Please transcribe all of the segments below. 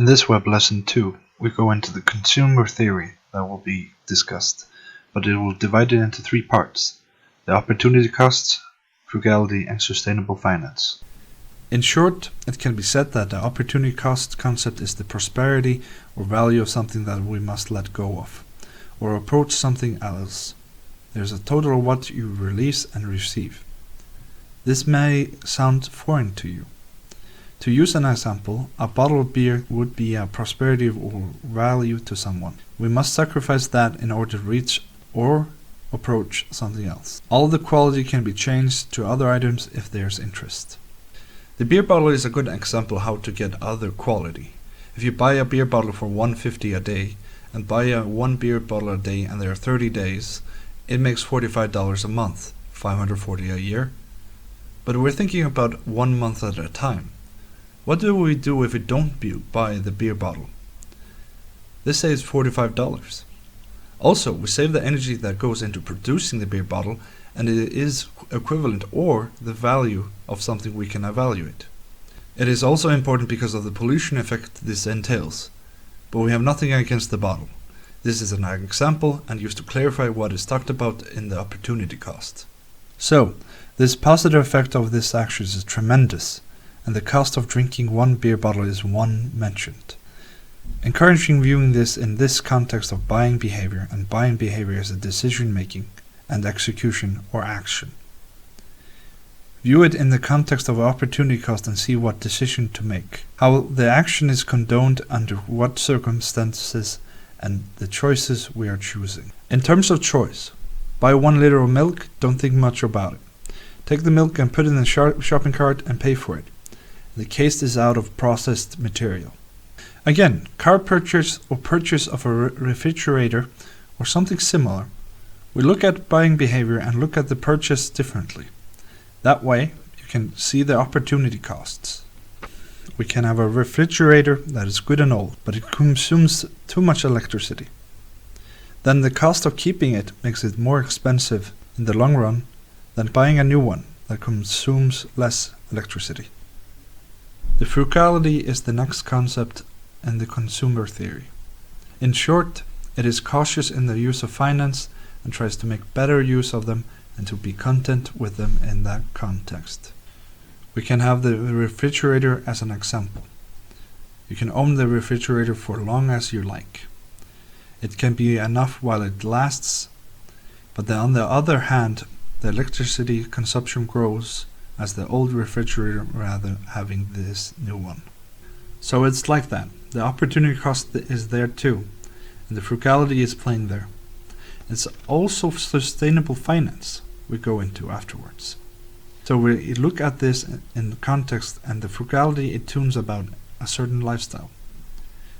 In this web lesson 2, we go into the consumer theory that will be discussed, but it will divide it into 3 parts: the opportunity costs, frugality, and sustainable finance. In short, it can be said that the opportunity cost concept is the prosperity or value of something that we must let go of, or approach something else. There's a total of what you release and receive. This may sound foreign to you. To use an example, a bottle of beer would be a prosperity or value to someone. We must sacrifice that in order to reach or approach something else. All the quality can be changed to other items if there's interest. The beer bottle is a good example how to get other quality. If you buy a beer bottle for $1.50 a day and buy one beer bottle a day and there are 30 days, it makes $45 a month, $540 a year. But we're thinking about 1 month at a time. What do we do if we don't buy the beer bottle? This saves $45. Also, we save the energy that goes into producing the beer bottle, and it is equivalent or the value of something we can evaluate. It is also important because of the pollution effect this entails, but we have nothing against the bottle. This is an example and used to clarify what is talked about in the opportunity cost. So, this positive effect of this action is tremendous, and the cost of drinking one beer bottle is one mentioned. Encouraging viewing this in this context of buying behavior, and buying behavior as a decision making and execution or action. View it in the context of opportunity cost and see what decision to make, how the action is condoned under what circumstances, and the choices we are choosing. In terms of choice, buy 1 liter of milk, don't think much about it. Take the milk and put it in the shopping cart and pay for it. The case is out of processed material. Again, car purchase or purchase of a refrigerator or something similar. We look at buying behavior and look at the purchase differently. That way, you can see the opportunity costs. We can have a refrigerator that is good and old, but it consumes too much electricity. Then the cost of keeping it makes it more expensive in the long run than buying a new one that consumes less electricity. The frugality is the next concept in the consumer theory. In short, it is cautious in the use of finance and tries to make better use of them and to be content with them in that context. We can have the refrigerator as an example. You can own the refrigerator for long as you like. It can be enough while it lasts, but then on the other hand, the electricity consumption grows as the old refrigerator rather having this new one. So it's like that. The opportunity cost is there too, and the frugality is playing there. It's also sustainable finance we go into afterwards. So we look at this in context, and the frugality it tunes about a certain lifestyle.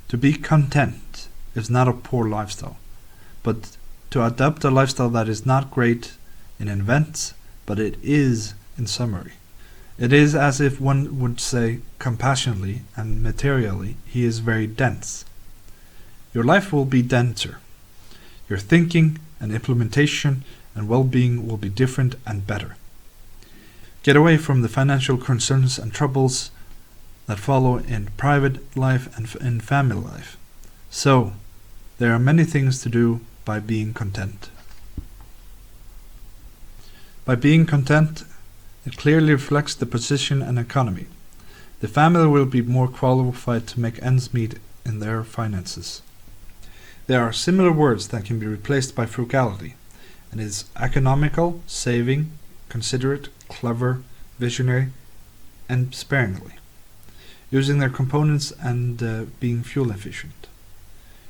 To be content is not a poor lifestyle, but to adopt a lifestyle that is not great in events, but it is in summary. It is as if one would say compassionately and materially, he is very dense. Your life will be denser. Your thinking and implementation and well-being will be different and better. Get away from the financial concerns and troubles that follow in private life and in family life. So, there are many things to do by being content. By being content, it clearly reflects the position and economy. The family will be more qualified to make ends meet in their finances. There are similar words that can be replaced by frugality, and it is economical, saving, considerate, clever, visionary, and sparingly, using their components and being fuel efficient.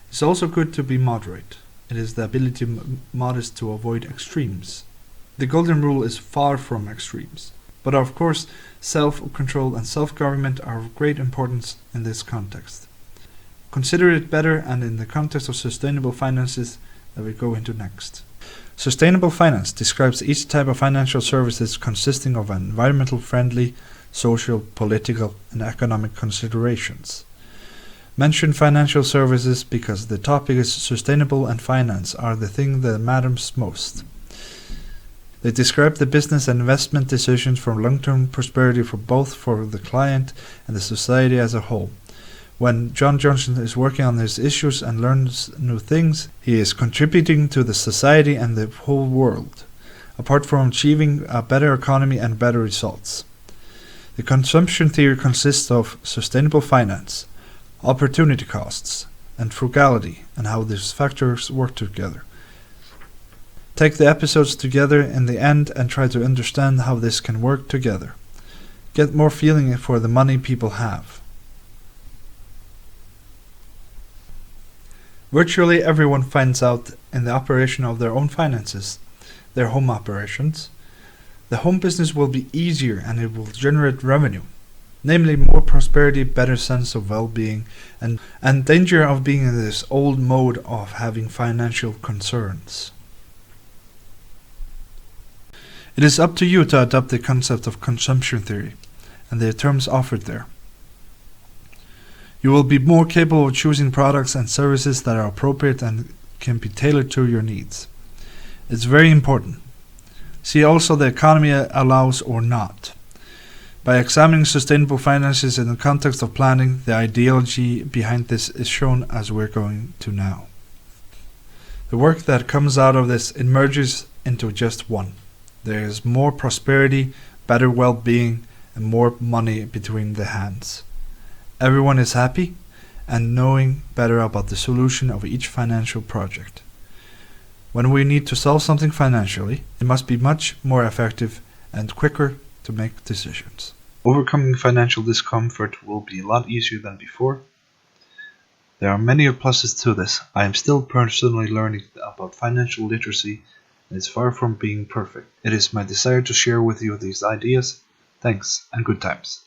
It's also good to be moderate. It is the ability modest to avoid extremes. The golden rule is far from extremes, but of course self-control and self-government are of great importance in this context. Consider it better and in the context of sustainable finances that we go into next. Sustainable finance describes each type of financial services consisting of environmental friendly, social, political, and economic considerations. Mention financial services because the topic is sustainable and finance are the thing that matters most. They describe the business and investment decisions for long-term prosperity for both for the client and the society as a whole. When John Johnson is working on his issues and learns new things, he is contributing to the society and the whole world, apart from achieving a better economy and better results. The consumption theory consists of sustainable finance, opportunity costs, and frugality, and how these factors work together. Take the episodes together in the end and try to understand how this can work together. Get more feeling for the money people have. Virtually everyone finds out in the operation of their own finances, their home operations. The home business will be easier and it will generate revenue, namely more prosperity, better sense of well-being, and danger of being in this old mode of having financial concerns. It is up to you to adopt the concept of consumption theory and the terms offered there. You will be more capable of choosing products and services that are appropriate and can be tailored to your needs. It's very important. See also the economy allows or not. By examining sustainable finances in the context of planning, the ideology behind this is shown as we're going to now. The work that comes out of this emerges into just one. There is more prosperity, better well-being, and more money between the hands. Everyone is happy and knowing better about the solution of each financial project. When we need to solve something financially, it must be much more effective and quicker to make decisions. Overcoming financial discomfort will be a lot easier than before. There are many pluses to this. I am still personally learning about financial literacy and it's far from being perfect. It is my desire to share with you these ideas. Thanks and good times.